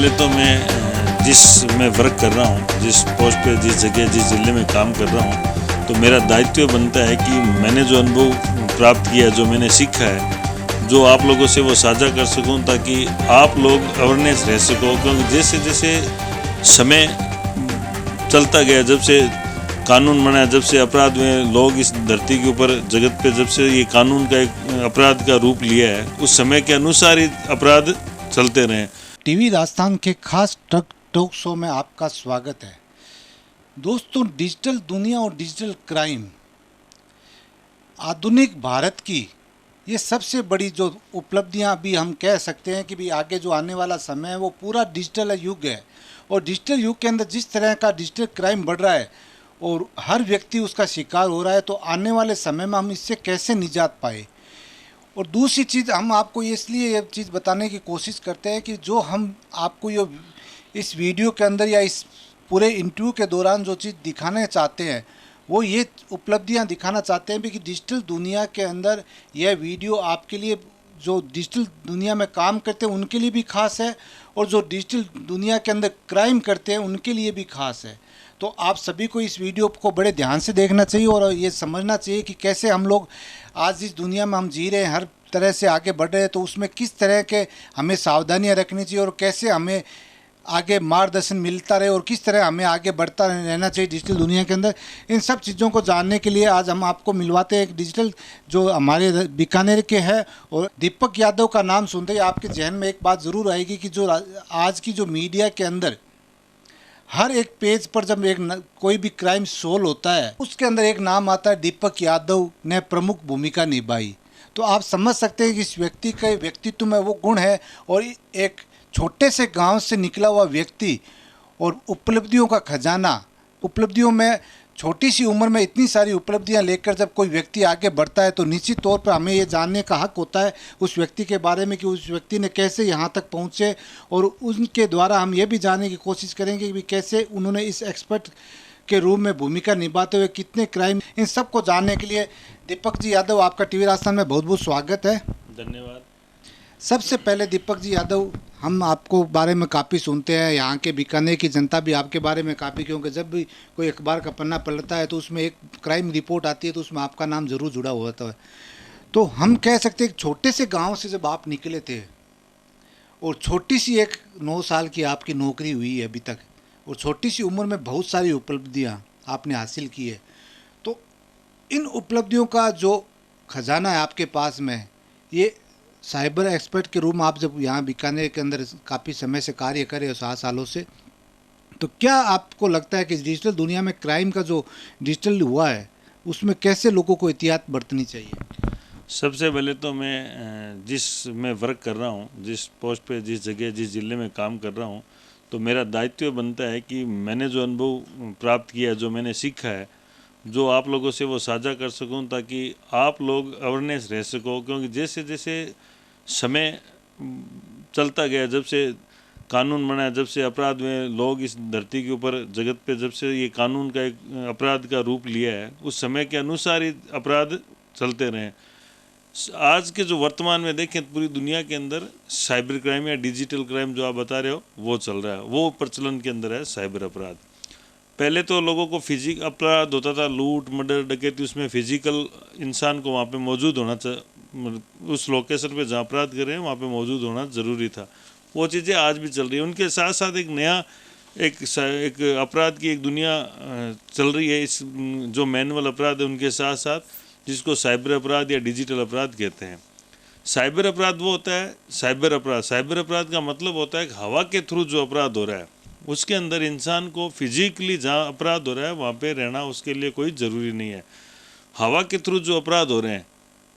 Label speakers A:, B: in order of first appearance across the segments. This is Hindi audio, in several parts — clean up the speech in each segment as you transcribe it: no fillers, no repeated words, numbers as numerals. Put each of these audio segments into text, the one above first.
A: पहले तो मैं मैं वर्क कर रहा हूँ, जिस पोस्ट पे, जिस जगह, जिस जिले में काम कर रहा हूँ, तो मेरा दायित्व बनता है कि मैंने जो अनुभव प्राप्त किया, जो मैंने सीखा है, जो आप लोगों से वो साझा कर सकूं, ताकि आप लोग अवेयरनेस रह सको। क्योंकि जैसे जैसे समय चलता गया, जब से कानून बना, जब से अपराध में लोग इस धरती के ऊपर, जगत पे, जब से ये कानून का एक अपराध का रूप लिया है, उस समय के अनुसार ही अपराध चलते रहे।
B: टीवी राजस्थान के खास टॉक शो में आपका स्वागत है। दोस्तों, डिजिटल दुनिया और डिजिटल क्राइम आधुनिक भारत की ये सबसे बड़ी जो उपलब्धियां भी हम कह सकते हैं कि भी आगे जो आने वाला समय है वो पूरा डिजिटल युग है। और डिजिटल युग के अंदर जिस तरह का डिजिटल क्राइम बढ़ रहा है और हर व्यक्ति उसका शिकार हो रहा है, तो आने वाले समय में हम इससे कैसे निजात पाए। और दूसरी चीज़, हम आपको इसलिए ये चीज़ बताने की कोशिश करते हैं कि जो हम आपको ये इस वीडियो के अंदर या इस पूरे इंटरव्यू के दौरान जो चीज़ दिखाना चाहते हैं, वो ये उपलब्धियां दिखाना चाहते हैं भी कि डिजिटल दुनिया के अंदर यह वीडियो आपके लिए, जो डिजिटल दुनिया में काम करते हैं उनके लिए भी खास है, और जो डिजिटल दुनिया के अंदर क्राइम करते हैं उनके लिए भी खास है। तो आप सभी को इस वीडियो को बड़े ध्यान से देखना चाहिए और ये समझना चाहिए कि कैसे हम लोग आज इस दुनिया में हम जी रहे हैं, हर तरह से आगे बढ़ रहे हैं, तो उसमें किस तरह के हमें सावधानियां रखनी चाहिए और कैसे हमें आगे मार्गदर्शन मिलता रहे और किस तरह हमें आगे बढ़ता रहना चाहिए डिजिटल दुनिया के अंदर। इन सब चीज़ों को जानने के लिए आज हम आपको मिलवाते हैं एक डिजिटल जो हमारे बीकानेर के हैं। और दीपक यादव का नाम सुनते ही आपके जहन में एक बात ज़रूर आएगी कि जो आज की जो मीडिया के अंदर हर एक पेज पर जब कोई भी क्राइम सोल्व होता है, उसके अंदर एक नाम आता है, दीपक यादव ने प्रमुख भूमिका निभाई। तो आप समझ सकते हैं कि इस व्यक्ति के व्यक्तित्व में वो गुण है, और एक छोटे से गांव से निकला हुआ व्यक्ति और उपलब्धियों का खजाना, उपलब्धियों में छोटी सी उम्र में इतनी सारी उपलब्धियां लेकर जब कोई व्यक्ति आगे बढ़ता है, तो निश्चित तौर पर हमें ये जानने का हक होता है उस व्यक्ति के बारे में कि उस व्यक्ति ने कैसे यहाँ तक पहुँचे, और उनके द्वारा हम ये भी जानने की कोशिश करेंगे कि कैसे उन्होंने इस एक्सपर्ट के रूप में भूमिका निभाते हुए कितने क्राइम, इन सब को जानने के लिए दीपक जी यादव, आपका टीवी राजस्थान में बहुत बहुत स्वागत है।
A: धन्यवाद।
B: सबसे पहले दीपक जी यादव, हम आपको बारे में काफ़ी सुनते हैं, यहाँ के बीकानेर की जनता भी आपके बारे में काफ़ी, क्योंकि जब भी कोई अखबार का पन्ना पलटता है तो उसमें एक क्राइम रिपोर्ट आती है, तो उसमें आपका नाम ज़रूर जुड़ा हुआ होता है। तो हम कह सकते हैं छोटे से गांव से जब आप निकले थे और छोटी सी एक 9 साल की आपकी नौकरी हुई है अभी तक, और छोटी सी उम्र में बहुत सारी उपलब्धियाँ आपने हासिल की है, तो इन उपलब्धियों का जो खजाना है आपके पास में, ये साइबर एक्सपर्ट के रूप में आप जब यहाँ बीकानेर के अंदर काफ़ी समय से कार्य कर रहे हो, 7 सालों से, तो क्या आपको लगता है कि डिजिटल दुनिया में क्राइम का जो डिजिटल हुआ है उसमें कैसे लोगों को एहतियात बरतनी चाहिए?
A: सबसे पहले तो मैं वर्क कर रहा हूँ, जिस पोस्ट पे, जिस जगह, जिस जिले में काम कर रहा हूँ, तो मेरा दायित्व बनता है कि मैंने जो अनुभव प्राप्त किया, जो मैंने सीखा है, जो आप लोगों से वो साझा कर सकूं, ताकि आप लोग अवेयरनेस रह सको। क्योंकि जैसे जैसे समय चलता गया, जब से कानून बना, जब से अपराध में लोग इस धरती के ऊपर, जगत पे, जब से ये कानून का एक अपराध का रूप लिया है, उस समय के अनुसार ही अपराध चलते रहे। आज के जो वर्तमान में देखें, पूरी दुनिया के अंदर साइबर क्राइम या डिजिटल क्राइम जो आप बता रहे हो, वो चल रहा है, वो प्रचलन के अंदर है साइबर अपराध। पहले तो लोगों को फिजिकल अपराध होता था, लूट, मर्डर, डकैती, उसमें फिजिकल इंसान को वहाँ पे मौजूद होना उस लोकेशन पे जहाँ अपराध कर रहे हैं वहाँ पे मौजूद होना ज़रूरी था। वो चीज़ें आज भी चल रही है। उनके साथ साथ एक नया एक अपराध की एक दुनिया चल रही है, इस जो मैनुअल अपराध है उनके साथ साथ, जिसको साइबर अपराध या डिजिटल अपराध कहते हैं। साइबर अपराध वो होता है, साइबर अपराध का मतलब होता है कि हवा के थ्रू जो अपराध हो रहा है, उसके अंदर इंसान को फिजिकली जहाँ अपराध हो रहा है वहाँ पे रहना उसके लिए कोई ज़रूरी नहीं है। हवा के थ्रू जो अपराध हो रहे हैं,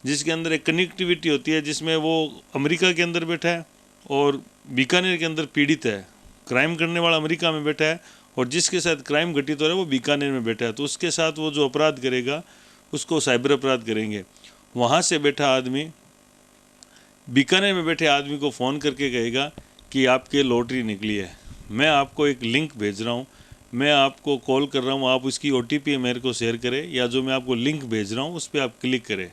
A: जिसके अंदर एक कनेक्टिविटी होती है, जिसमें वो अमेरिका के अंदर बैठा है और बीकानेर के अंदर पीड़ित है, क्राइम करने वाला अमेरिका में बैठा है और जिसके साथ क्राइम घटित हो रहा है वो बीकानेर में बैठा है, तो उसके साथ वो जो अपराध करेगा उसको साइबर अपराध करेंगे। वहाँ से बैठा आदमी बीकानेर में बैठे आदमी को फ़ोन करके कहेगा कि आपके लॉटरी निकली है, मैं आपको एक लिंक भेज रहा हूँ, मैं आपको कॉल कर रहा हूँ, आप उसकी OTP मेरे को शेयर करें, या जो मैं आपको लिंक भेज रहा हूँ उस पर आप क्लिक करें।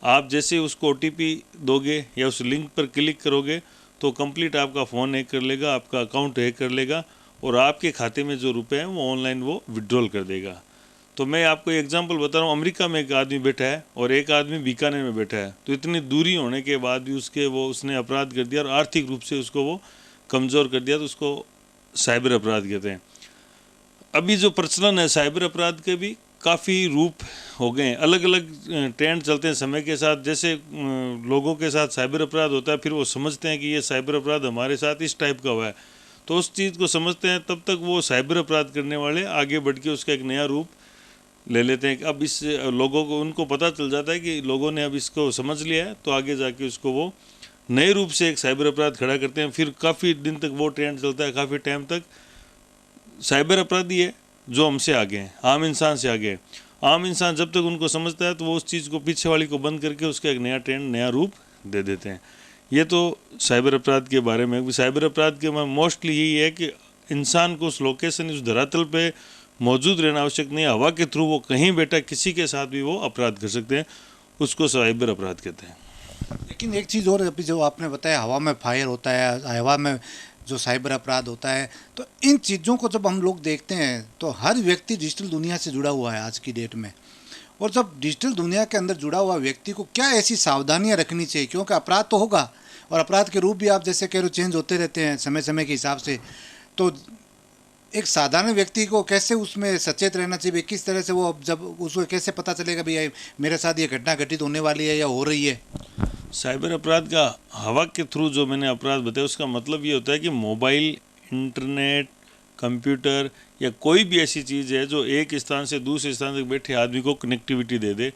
A: आप जैसे उसको OTP दोगे या उस लिंक पर क्लिक करोगे तो कंप्लीट आपका फ़ोन हैक कर लेगा, आपका अकाउंट हैक कर लेगा और आपके खाते में जो रुपए हैं वो ऑनलाइन वो विड्रॉल कर देगा। तो मैं आपको एग्जांपल बता रहा हूँ, अमेरिका में एक आदमी बैठा है और एक आदमी बीकानेर में बैठा है, तो इतनी दूरी होने के बाद भी उसने अपराध कर दिया और आर्थिक रूप से उसको वो कमज़ोर कर दिया, तो उसको साइबर अपराध कहते हैं। अभी जो प्रचलन है साइबर अपराध के भी काफ़ी रूप हो गए हैं, अलग अलग ट्रेंड चलते हैं समय के साथ। जैसे लोगों के साथ साइबर अपराध होता है, फिर वो समझते हैं कि ये साइबर अपराध हमारे साथ इस टाइप का हुआ है, तो उस चीज़ को समझते हैं, तब तक वो साइबर अपराध करने वाले आगे बढ़ के उसका एक नया रूप ले लेते हैं। अब इस लोगों को उनको पता चल जाता है कि लोगों ने अब इसको समझ लिया है, तो आगे जाके उसको वो नए रूप से एक साइबर अपराध खड़ा करते हैं। फिर काफ़ी दिन तक वो ट्रेंड चलता है, काफ़ी टाइम तक साइबर अपराधी है जो हमसे आगे हैं, आम इंसान से आगे हैं। आम इंसान जब तक उनको समझता है तो वो उस चीज़ को पीछे वाली को बंद करके उसका एक नया ट्रेंड, नया रूप दे देते हैं। ये तो साइबर अपराध के बारे में। साइबर अपराध के में मोस्टली यही है कि इंसान को उस लोकेशन, उस धरातल पे मौजूद रहना आवश्यक नहीं है, हवा के थ्रू वो कहीं बैठा किसी के साथ भी वो अपराध कर सकते हैं, उसको साइबर अपराध कहते हैं।
B: लेकिन एक चीज़ और, अभी जो आपने बताया हवा में फायर होता है, हवा में जो साइबर अपराध होता है, तो इन चीज़ों को जब हम लोग देखते हैं तो हर व्यक्ति डिजिटल दुनिया से जुड़ा हुआ है आज की डेट में। और जब डिजिटल दुनिया के अंदर जुड़ा हुआ व्यक्ति को क्या ऐसी सावधानियां रखनी चाहिए, क्योंकि अपराध तो होगा और अपराध के रूप भी आप जैसे कह रहे हो चेंज होते रहते हैं समय समय के हिसाब से, तो एक साधारण व्यक्ति को कैसे उसमें सचेत रहना चाहिए, किस तरह से वो जब उसको कैसे पता चलेगा भैया मेरे साथ ये घटना घटित होने वाली है या हो रही है।
A: साइबर अपराध का हवा के थ्रू जो मैंने अपराध बताया, उसका मतलब ये होता है कि मोबाइल, इंटरनेट, कंप्यूटर या कोई भी ऐसी चीज़ है जो एक स्थान से दूसरे स्थान तक बैठे आदमी को कनेक्टिविटी दे दे।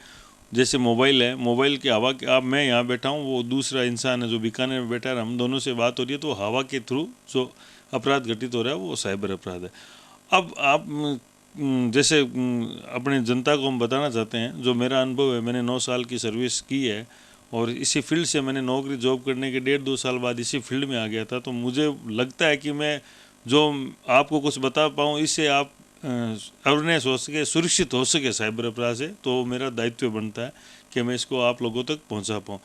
A: जैसे मोबाइल है, मोबाइल के हवा के, आप मैं यहाँ बैठा हूँ, वो दूसरा इंसान है जो बीकानेर में बैठा है, हम दोनों से बात हो रही है, तो हवा के थ्रू जो अपराध घटित हो रहा है वो साइबर अपराध है। अब आप जैसे अपने जनता को हम बताना चाहते हैं, जो मेरा अनुभव है, मैंने 9 साल की सर्विस की है और इसी फील्ड से मैंने नौकरी जॉब करने के 1.5-2 साल बाद इसी फील्ड में आ गया था। तो मुझे लगता है कि मैं जो आपको कुछ बता पाऊँ, इससे आप अवेयरनेस हो सके, सुरक्षित हो सके साइबर अपराध से, तो मेरा दायित्व बनता है कि मैं इसको आप लोगों तक पहुंचा पाऊँ।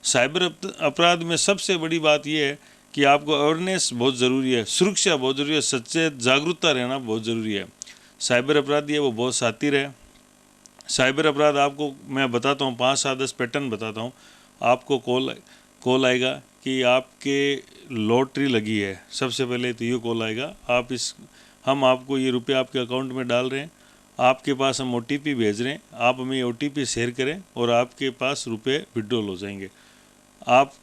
A: साइबर अपराध में सबसे बड़ी बात यह है कि आपको अवेयरनेस बहुत ज़रूरी है, सुरक्षा बहुत ज़रूरी है, सचेत जागरूकता रहना बहुत ज़रूरी है। साइबर अपराधी है वो बहुत शातिर है। साइबर अपराध आपको मैं बताता हूँ, 5-7-10 पैटर्न बताता हूँ। आपको कॉल आएगा कि आपके लॉटरी लगी है, सबसे पहले तो ये कॉल आएगा, हम आपको ये रुपये आपके अकाउंट में डाल रहे हैं, आपके पास हम OTP भेज रहे हैं, आप हमें OTP शेयर करें और आपके पास रुपये विड्रॉल हो जाएंगे। आप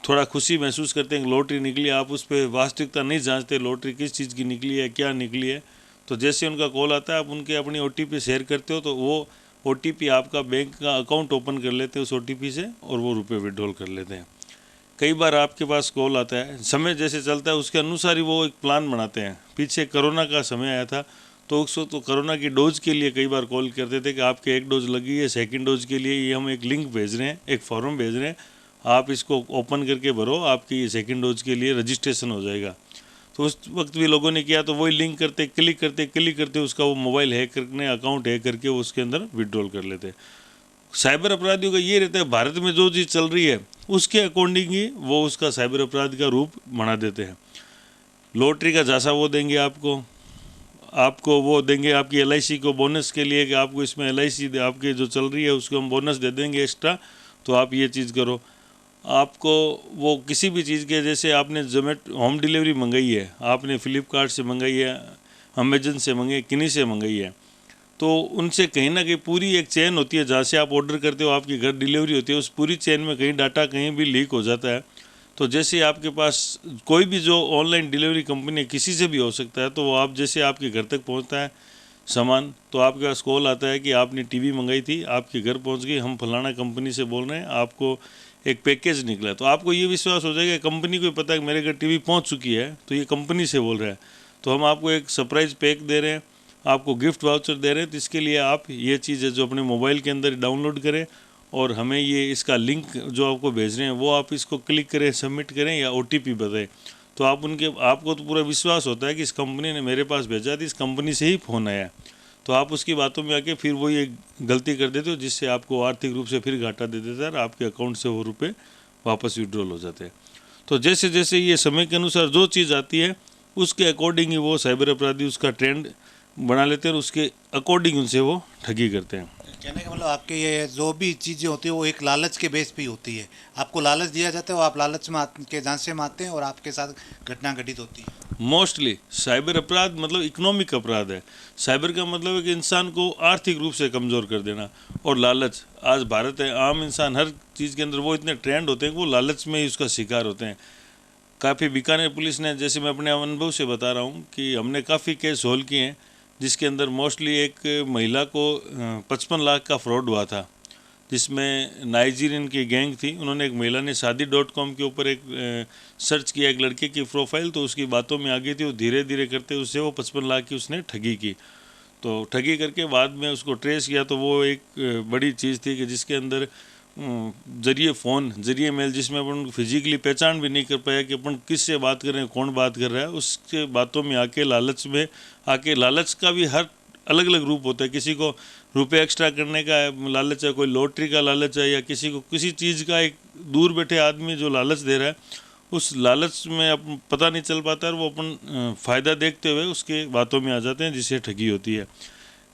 A: थोड़ा खुशी महसूस करते हैं, लॉटरी निकली, आप उस पर वास्तविकता नहीं जांचते लॉटरी किस चीज़ की निकली है, क्या निकली है। तो जैसे उनका कॉल आता है, आप उनके अपनी OTP शेयर करते हो, तो वो OTP आपका बैंक का अकाउंट ओपन कर लेते हैं उस OTP से और वो रुपये विड्रॉल कर लेते हैं। कई बार आपके पास कॉल आता है, समय जैसे चलता है उसके अनुसार ही वो एक प्लान बनाते हैं। पीछे कोरोना का समय आया था, तो उसको तो कोरोना की डोज के लिए कई बार कॉल करते थे कि आपके 1 डोज लगी है, 2nd डोज के लिए ये हम एक लिंक भेज रहे हैं, एक फॉर्म भेज रहे हैं, आप इसको ओपन करके भरो, आपकी ये 2nd डोज के लिए रजिस्ट्रेशन हो जाएगा। तो उस वक्त भी लोगों ने किया, तो वही लिंक क्लिक करते उसका वो मोबाइल हैक करने, अकाउंट हैक करके उसके अंदर विड्रॉल कर लेते। साइबर अपराधियों का ये रहता है, भारत में जो चीज़ चल रही है उसके अकॉर्डिंग ही वो उसका साइबर अपराध का रूप बना देते हैं। लॉटरी का झांसा वो देंगे आपको वो देंगे आपकी LIC को बोनस के लिए कि आपको इसमें LIC आपके जो चल रही है उसको हम बोनस दे देंगे एक्स्ट्रा, तो आप ये चीज़ करो। आपको वो किसी भी चीज़ के, जैसे आपने जोमेटो होम डिलीवरी मंगाई है, आपने फ्लिपकार्ट से मंगाई है, अमेजन से मंगाई, किन्हीं से मंगाई है, तो उनसे कहीं ना कहीं पूरी एक चेन होती है, जहाँ से आप ऑर्डर करते हो आपके घर डिलीवरी होती है, उस पूरी चेन में कहीं डाटा कहीं भी लीक हो जाता है। तो जैसे आपके पास कोई भी जो ऑनलाइन डिलीवरी कंपनी किसी से भी हो सकता है, तो वो आप जैसे आपके घर तक पहुंचता है सामान, तो आपके पास कॉल आता है कि आपने टीवी मंगाई थी, आपके घर पहुंच गई, हम फलाना कंपनी से बोल रहे हैं, आपको एक पैकेज निकला। तो आपको ये विश्वास हो जाएगा कंपनी को पता है कि मेरे घर टीवी पहुंच चुकी है, तो ये कंपनी से बोल रहा है, तो हम आपको एक सरप्राइज़ पैक दे रहे हैं, आपको गिफ्ट वाउचर दे रहे हैं। तो इसके लिए आप ये चीज़ है जो अपने मोबाइल के अंदर डाउनलोड करें और हमें ये इसका लिंक जो आपको भेज रहे हैं वो आप इसको क्लिक करें, सबमिट करें या OTP बताएं, तो आपको तो पूरा विश्वास होता है कि इस कंपनी ने मेरे पास भेजा थी, इस कंपनी से ही फ़ोन आया। तो आप उसकी बातों में आके फिर वो ये गलती कर देते हो, जिससे आपको आर्थिक रूप से फिर घाटा दे देता है और आपके अकाउंट से वो रुपये वापस विड्रॉल हो जाते हैं। तो जैसे जैसे ये समय के अनुसार जो चीज़ आती है उसके अकॉर्डिंग ही वो साइबर अपराधी उसका ट्रेंड बना लेते हैं और उसके अकॉर्डिंग उनसे वो ठगी करते हैं।
B: कहने का मतलब आपके ये जो भी चीज़ें होती है वो एक लालच के बेस पे ही होती है, आपको लालच दिया जाता है और आप लालच में के झांसे में आते हैं और आपके साथ घटना घटित होती है।
A: मोस्टली साइबर अपराध मतलब इकोनॉमिक अपराध है। साइबर का मतलब है कि इंसान को आर्थिक रूप से कमज़ोर कर देना। और लालच, आज भारत है, आम इंसान हर चीज़ के अंदर वो इतने ट्रेंड होते हैं कि वो लालच में ही उसका शिकार होते हैं। काफ़ी बीकानेर पुलिस ने, जैसे मैं अपने अनुभव से बता रहा हूँ कि हमने काफ़ी केस सोल्व किए हैं जिसके अंदर मोस्टली एक महिला को 55 लाख का फ्रॉड हुआ था, जिसमें नाइजीरियन की गैंग थी। उन्होंने, एक महिला ने शादी.com के ऊपर एक सर्च किया एक लड़के की प्रोफाइल, तो उसकी बातों में आ गई थी। वो धीरे धीरे करते उससे वो 55 लाख की उसने ठगी की। तो ठगी करके बाद में उसको ट्रेस किया तो वो एक बड़ी चीज़ थी कि जिसके अंदर जरिए फ़ोन, जरिए मेल, जिसमें अपन फिजिकली पहचान भी नहीं कर पाया कि अपन किससे बात कर रहे हैं, कौन बात कर रहा है। उसके बातों में आके, लालच में आके, लालच का भी हर अलग अलग रूप होता है। किसी को रुपए एक्स्ट्रा करने का लालच है, कोई लॉटरी का लालच है, या किसी को किसी चीज़ का, एक दूर बैठे आदमी जो लालच दे रहा है, उस लालच में अपन पता नहीं चल पाता है, वो अपन फ़ायदा देखते हुए उसके बातों में आ जाते हैं, जिससे ठगी होती है।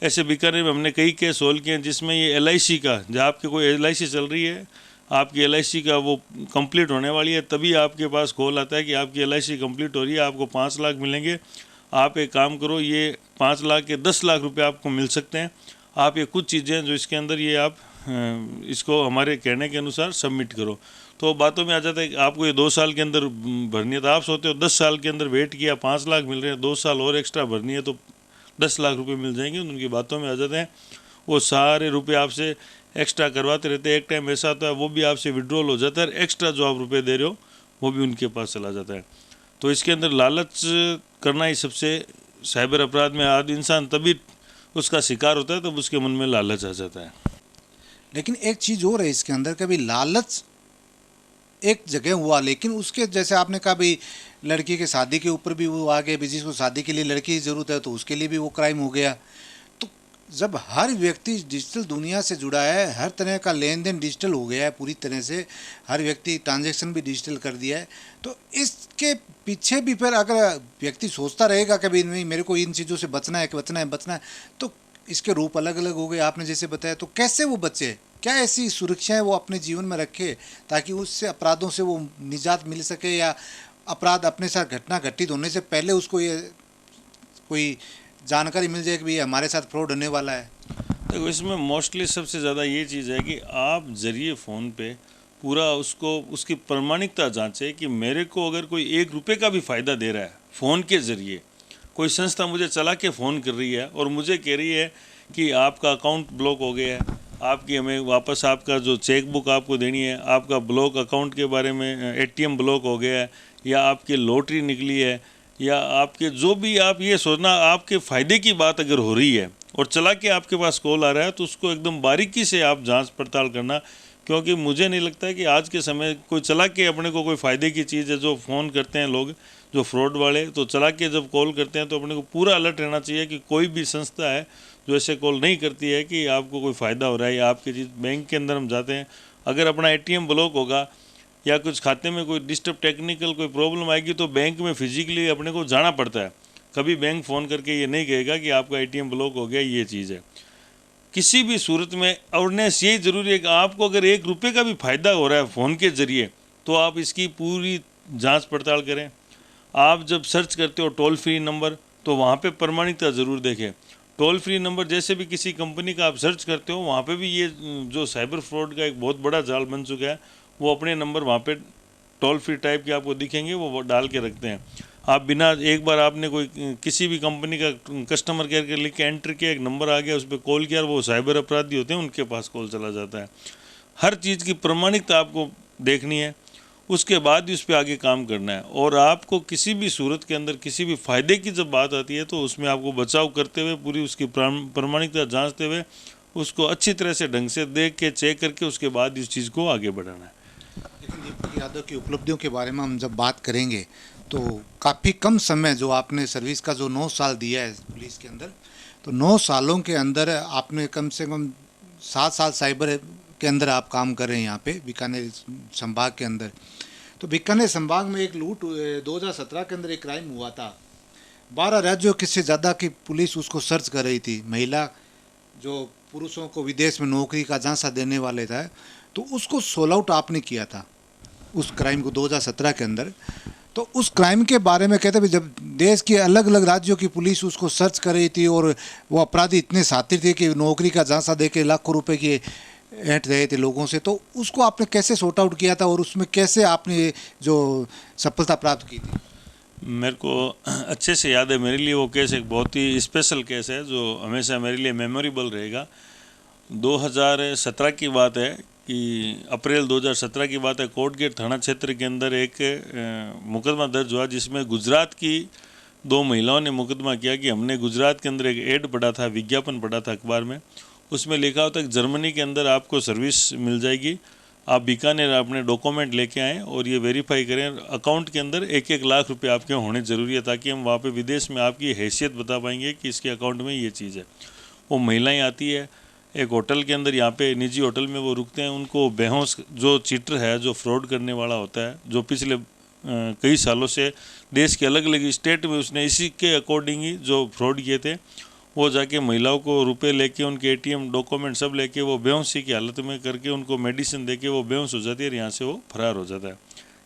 A: ऐसे बीकानेर में हमने कई केस सोल्व किए हैं जिसमें ये LIC का, जब आपके कोई LIC चल रही है, आपकी LIC का वो कंप्लीट होने वाली है, तभी आपके पास कॉल आता है कि आपकी LIC कंप्लीट हो रही है, आपको 5 लाख मिलेंगे। आप एक काम करो, ये 5 लाख के 10 लाख रुपए आपको मिल सकते हैं। आप ये कुछ चीज़ें जो इसके अंदर, ये आप इसको हमारे कहने के अनुसार सबमिट करो। तो बातों में आ जाता है कि आपको ये 2 साल के अंदर भरनी है। तो आप सोचते हो 10 साल के अंदर वेट किया, 5 लाख मिल रहे हैं, 2 साल और एक्स्ट्रा भरनी है तो 10 लाख रुपए मिल जाएंगे। उनकी बातों में आ जाते हैं, वो सारे रुपए आपसे एक्स्ट्रा करवाते रहते हैं। एक टाइम ऐसा आता है वो भी आपसे विड्रॉल हो जाता है, एक्स्ट्रा जो आप रुपए दे रहे हो वो भी उनके पास चला जाता है। तो इसके अंदर लालच करना ही सबसे, साइबर अपराध में आदि इंसान तभी उसका शिकार होता है तब उसके मन में लालच आ जाता है।
B: लेकिन एक चीज़ और है इसके अंदर, कभी लालच एक जगह हुआ, लेकिन उसके जैसे आपने कहा भाई लड़की के शादी के ऊपर भी वो आ गए, भी जिसको शादी के लिए लड़की की ज़रूरत है तो उसके लिए भी वो क्राइम हो गया। तो जब हर व्यक्ति डिजिटल दुनिया से जुड़ा है, हर तरह का लेन देन डिजिटल हो गया है पूरी तरह से, हर व्यक्ति ट्रांजैक्शन भी डिजिटल कर दिया है, तो इसके पीछे भी फिर अगर व्यक्ति सोचता रहेगा कभी नहीं मेरे को इन चीज़ों से बचना है, बचना है, बचना है, तो इसके रूप अलग अलग हो गए आपने जैसे बताया। तो कैसे वो बचे, क्या ऐसी सुरक्षाएं वो अपने जीवन में रखे ताकि उससे अपराधों से वो निजात मिल सके, या अपराध अपने साथ घटना घटित होने से पहले उसको ये कोई जानकारी मिल जाए कि भाई हमारे साथ फ्रॉड होने वाला है।
A: देखो, इसमें मोस्टली सबसे ज़्यादा ये चीज़ है कि आप जरिए फ़ोन पे पूरा उसको, उसकी प्रामाणिकता जांचें कि मेरे को अगर कोई 1 रुपये का भी फ़ायदा दे रहा है फ़ोन के ज़रिए, कोई संस्था मुझे चला के फ़ोन कर रही है और मुझे कह रही है कि आपका अकाउंट ब्लॉक हो गया है, आपकी हमें वापस आपका जो चेक बुक आपको देनी है, आपका ब्लॉक अकाउंट के बारे में, ATM ब्लॉक हो गया है, या आपकी लॉटरी निकली है, या आपके जो भी, आप ये सोचना आपके फ़ायदे की बात अगर हो रही है और चला के आपके पास कॉल आ रहा है तो उसको एकदम बारीकी से आप जांच पड़ताल करना। क्योंकि मुझे नहीं लगता है कि आज के समय कोई चला के अपने को कोई फ़ायदे की चीज़ है, जो फ़ोन करते हैं लोग, जो फ्रॉड वाले, तो चला के जब कॉल करते हैं तो अपने को पूरा अलर्ट रहना चाहिए कि कोई भी संस्था है जो ऐसे कॉल नहीं करती है कि आपको कोई फ़ायदा हो रहा है या आपकी चीज़। बैंक के अंदर हम जाते हैं, अगर अपना ATM ब्लॉक होगा या कुछ खाते में कोई डिस्टर्ब, टेक्निकल कोई प्रॉब्लम आएगी तो बैंक में फिजिकली अपने को जाना पड़ता है। कभी बैंक फ़ोन करके ये नहीं कहेगा कि आपका ATM ब्लॉक हो गया, ये चीज़ है। किसी भी सूरत में अवेयरनेस यही ज़रूरी है कि आपको अगर 1 रुपये का भी फ़ायदा हो रहा है फ़ोन के ज़रिए तो आप इसकी पूरी जांच पड़ताल करें। आप जब सर्च करते हो टोल फ्री नंबर तो वहाँ पे प्रमाणिकता ज़रूर देखें। टोल फ्री नंबर जैसे भी किसी कंपनी का आप सर्च करते हो, वहाँ पे भी ये जो साइबर फ्रॉड का एक बहुत बड़ा जाल बन चुका है, वो अपने नंबर वहाँ पे टोल फ्री टाइप के आपको दिखेंगे, वो डाल के रखते हैं। आप बिना, एक बार आपने कोई किसी भी कंपनी का कस्टमर केयर के लिख के एंटर किया, एक नंबर आ गया, उस पर कॉल किया, वो साइबर अपराधी होते हैं, उनके पास कॉल चला जाता है। हर चीज़ की प्रमाणिकता आपको देखनी है, उसके बाद ही उस पर आगे काम करना है। और आपको किसी भी सूरत के अंदर किसी भी फ़ायदे की जब बात आती है तो उसमें आपको बचाव करते हुए, पूरी उसकी प्रमाणिकता जांचते हुए, उसको अच्छी तरह से ढंग से देख के चेक करके उसके बाद इस चीज़ को आगे बढ़ाना है।
B: लेकिन दीपक यादव की उपलब्धियों के बारे में हम जब बात करेंगे तो काफ़ी कम समय जो आपने सर्विस का जो 9 साल दिया है पुलिस के अंदर, तो 9 सालों के अंदर आपने कम से कम 7 साल साइबर के अंदर आप काम कर रहे हैं यहाँ पे बीकानेर संभाग के अंदर। तो बीकानेर संभाग में एक लूट 2017 के अंदर एक क्राइम हुआ था। 12 राज्यों के से ज़्यादा की पुलिस उसको सर्च कर रही थी। महिला जो पुरुषों को विदेश में नौकरी का झांसा देने वाले था, तो उसको सोल आउट आपने किया था उस क्राइम को 2017 के अंदर। तो उस क्राइम के बारे में कहते हैं जब देश के अलग अलग राज्यों की पुलिस उसको सर्च कर रही थी और वो अपराधी इतने शातिर थे कि नौकरी का झांसा दे के लाखों रुपए की ऐंठ रहे थे लोगों से, तो उसको आपने कैसे सॉर्ट आउट किया था और उसमें कैसे आपने जो सफलता प्राप्त की थी?
A: मेरे को अच्छे से याद है। मेरे लिए वो केस एक बहुत ही स्पेशल केस है जो हमेशा मेरे लिए मेमोरेबल रहेगा। 2017 की बात है कि अप्रैल 2017 की बात है। कोर्ट गेट थाना क्षेत्र के अंदर एक मुकदमा दर्ज हुआ जिसमें गुजरात की 2 महिलाओं ने मुकदमा किया कि हमने गुजरात के अंदर एक एड पढ़ा था, विज्ञापन पढ़ा था अखबार में। उसमें लिखा होता है कि जर्मनी के अंदर आपको सर्विस मिल जाएगी, आप बीकानेर अपने डॉक्यूमेंट लेके आएँ और ये वेरीफाई करें, अकाउंट के अंदर 1-1 लाख रुपए आपके होने ज़रूरी है ताकि हम वहाँ पे विदेश में आपकी हैसियत बता पाएंगे कि इसके अकाउंट में ये चीज़ है। वो महिलाएं आती है एक होटल के अंदर, यहाँ पे निजी होटल में वो रुकते हैं। उनको बेहोश जो चीटर है, जो फ्रॉड करने वाला होता है, जो पिछले कई सालों से देश के अलग अलग स्टेट में उसने इसी के अकॉर्डिंग ही जो फ्रॉड किए थे, वो जाके महिलाओं को रुपए लेके उनके एटीएम डॉक्यूमेंट सब लेके वो बेहोशी की हालत में करके उनको मेडिसिन देके वो बेहोश हो जाती है और यहाँ से वो फरार हो जाता है।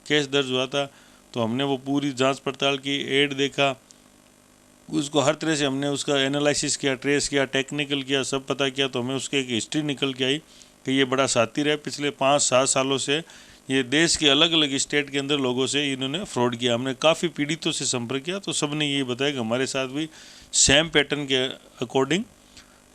A: केस दर्ज हुआ था तो हमने वो पूरी जांच पड़ताल की, एड देखा, उसको हर तरह से हमने उसका एनालिसिस किया, ट्रेस किया, टेक्निकल किया, सब पता किया। तो हमें उसके एक हिस्ट्री निकल के आई कि ये बड़ा शातिर है। पिछले 5-7 सालों से ये देश के अलग अलग स्टेट के अंदर लोगों से इन्होंने फ्रॉड किया। हमने काफ़ी पीड़ितों से संपर्क किया तो सब ने ये बताया कि हमारे साथ भी सेम पैटर्न के अकॉर्डिंग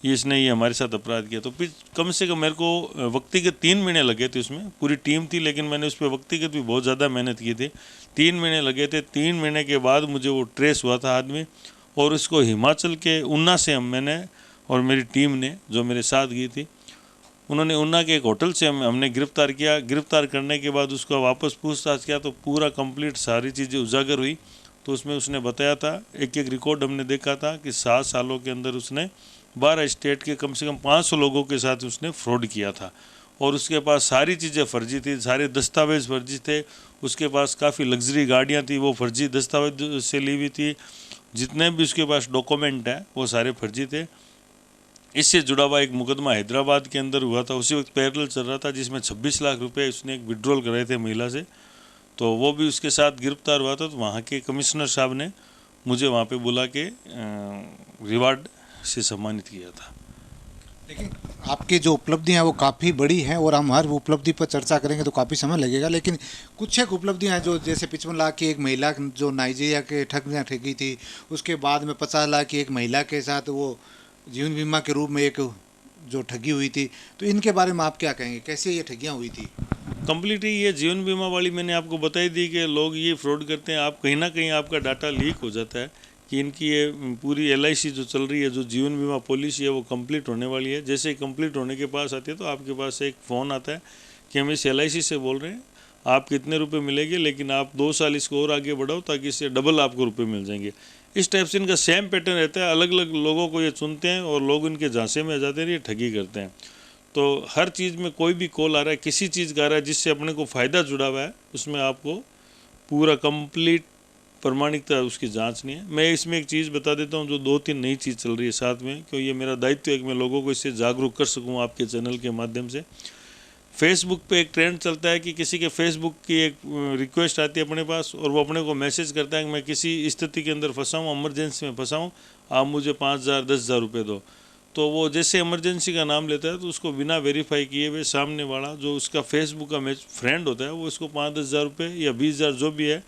A: इसने ये हमारे साथ अपराध किया। तो कम से कम मेरे को व्यक्तिगत 3 महीने लगे थे। उसमें पूरी टीम थी लेकिन मैंने उस पर व्यक्तिगत भी बहुत ज़्यादा मेहनत की थी। 3 महीने लगे थे। 3 महीने के बाद मुझे वो ट्रेस हुआ था आदमी, और उसको हिमाचल के ऊना से मैंने और मेरी टीम ने जो मेरे साथ गई थी, उन्होंने ऊना के एक होटल से हमने गिरफ्तार किया। गिरफ्तार करने के बाद उसका वापस पूछताछ किया तो पूरा कंप्लीट सारी चीज़ें उजागर हुई। तो उसमें उसने बताया था, एक एक रिकॉर्ड हमने देखा था कि 7 सालों के अंदर उसने 12 स्टेट के कम से कम 500 लोगों के साथ उसने फ्रॉड किया था। और उसके पास सारी चीज़ें फर्जी थी, सारे दस्तावेज फर्जी थे। उसके पास काफ़ी लग्जरी गाड़ियाँ थी, वो फर्जी दस्तावेज से ली हुई थी। जितने भी उसके पास डॉक्यूमेंट हैं वो सारे फर्जी थे। इससे जुड़ा हुआ एक मुकदमा हैदराबाद के अंदर हुआ था, उसी वक्त पैरेलल चल रहा था, जिसमें 26 लाख रुपए उसने एक विड्रॉल कराए थे महिला से। तो वो भी उसके साथ गिरफ्तार हुआ था। तो वहाँ के कमिश्नर साहब ने मुझे वहाँ पे बुला के रिवार्ड से सम्मानित किया था।
B: लेकिन आपकी जो उपलब्धियां हैं वो काफ़ी बड़ी हैं और हम हर उपलब्धि पर चर्चा करेंगे तो काफ़ी समय लगेगा। लेकिन कुछ एक उपलब्धियां हैं जो जैसे 55 लाख की एक महिला जो नाइजीरिया के ठगी थी, उसके बाद में 50 लाख की एक महिला के साथ वो जीवन बीमा के रूप में एक जो ठगी हुई थी, तो इनके बारे में आप क्या कहेंगे, कैसे ये ठगियाँ हुई थी?
A: कंप्लीटली ये जीवन बीमा वाली मैंने आपको बताई दी कि लोग ये फ्रॉड करते हैं। आप कहीं ना कहीं आपका डाटा लीक हो जाता है कि इनकी ये पूरी LIC जो चल रही है, जो जीवन बीमा पॉलिसी है, वो कंप्लीट होने वाली है। जैसे ही कंप्लीट होने के पास आती है तो आपके पास एक फ़ोन आता है कि हम इस LIC से बोल रहे हैं, आप कितने रुपए मिलेंगे, लेकिन आप 2 साल इसको और आगे बढ़ाओ ताकि इससे डबल आपको रुपए मिल जाएंगे। इस टाइप से इनका सेम पैटर्न रहता है। अलग अलग लोगों को ये चुनते हैं और लोग इनके झांसे में आ जाते हैं, ये ठगी करते हैं। तो हर चीज़ में कोई भी कॉल आ रहा है, किसी चीज़ का आ रहा है जिससे अपने को फ़ायदा जुड़ा हुआ है, उसमें आपको पूरा कंप्लीट प्रामाणिकता उसकी जांच नहीं है। मैं इसमें एक चीज़ बता देता हूँ, जो 2-3 नई चीज़ चल रही है साथ में, क्योंकि ये मेरा दायित्व है कि मैं लोगों को इससे जागरूक कर सकूँ आपके चैनल के माध्यम से। फेसबुक पे एक ट्रेंड चलता है कि किसी के फेसबुक की एक रिक्वेस्ट आती है अपने पास और वो अपने को मैसेज करता है कि मैं किसी स्थिति के अंदर फंसा हूँ, इमरजेंसी में फंसा हूँ, आप मुझे 5,000 10,000 रुपये दो। तो वो जैसे इमरजेंसी का नाम लेता है तो उसको बिना वेरीफाई किए हुए सामने वाला जो उसका फेसबुक का फ्रेंड होता है वो उसको 5-10,000 रुपये या 20,000 जो भी है